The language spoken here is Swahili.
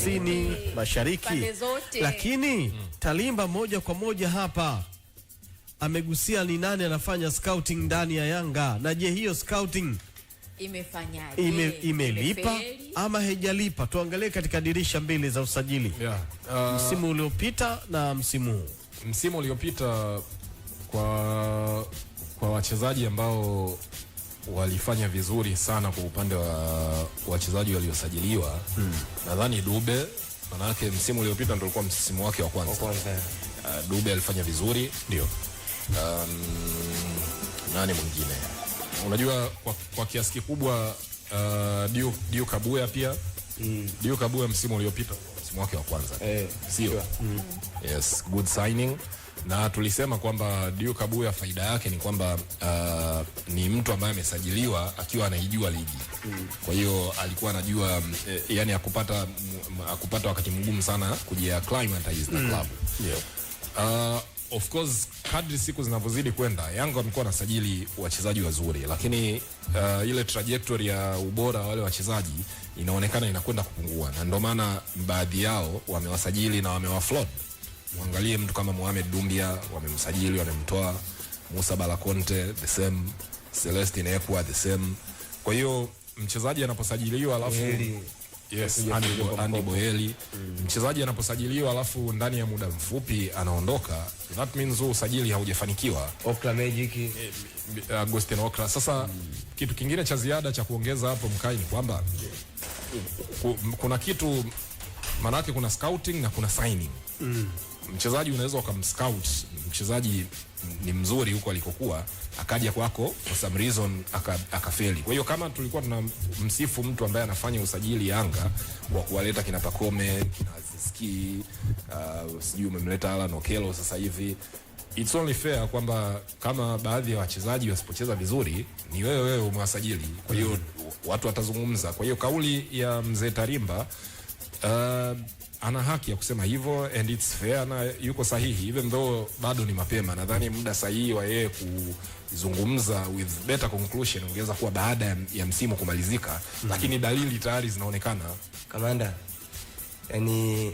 kusini, mashariki. Lakini Talimba moja kwa moja hapa amegusia ni nani anafanya scouting ndani ya Yanga. Na je, hiyo scouting imefanyaje? Imelipa ama haijalipa? Tuangalie katika dirisha mbili za usajili. Msimu uliopita na msimu huu. Msimu uliopita kwa wachezaji ambao walifanya vizuri sana kwa upande wa wachezaji waliosajiliwa, nadhani Dube, manake msimu uliopita ndio ulikuwa msimu wake wa kwanza. Dube alifanya vizuri, ndio. Nani mwingine? Unajua kwa kiasi kikubwa Dio Kabuya pia. Dio Kabuya msimu uliopita msimu wake wa kwanza. Sio? Yes, good signing. Na tulisema kwamba Dio Kabuya faida yake ni kwamba ni mtu ambaye amesajiliwa akiwa anaijua ligi. Kwa hiyo alikuwa anajua yani akupata wakati mgumu sana kujiacclimatize na club. Of course kadri siku zinavyozidi kwenda Yanga wamekuwa wanasajili wachezaji wazuri, lakini ile trajectory ya ubora wale wachezaji inaonekana inakwenda kupungua, na ndio maana baadhi yao wamewasajili na wamewafloat. Muangalie mtu kama Mohamed Dumbia, wamemsajili, wamemtoa. Musa Balakonte the same, Celestine Ekwa the same. Kwa hiyo mchezaji anaposajiliwa alafu Andy Boyeli, mchezaji anaposajiliwa alafu ndani ya muda mfupi anaondoka, that means usajili haujafanikiwa. Okra Magic, Agustin Okra. Sasa kitu kingine cha ziada cha kuongeza hapo Mkai ni kwamba kuna kitu, manake kuna scouting na kuna signing. Mchezaji unaweza ukamscout, mchezaji ni mzuri huko alikokuwa, akaja kwako for some reason akafeli. Kwa hiyo kama tulikuwa tunamsifu mtu ambaye anafanya usajili Yanga wa kuwaleta kina Pakome, kina Aziski, sijui umemleta Alan Okello sasa hivi, it's only fair kwamba kama baadhi ya wachezaji wasipocheza vizuri ni wewe umewasajili. Kwa hiyo watu watazungumza. Kwa hiyo kauli ya mzee Tarimba ana haki ya kusema hivyo, and it's fair na yuko sahihi, even though bado ni mapema. Nadhani muda sahihi wa yeye kuzungumza with better conclusion ungeweza kuwa baada ya msimu kumalizika, lakini dalili tayari zinaonekana. Kamanda, yani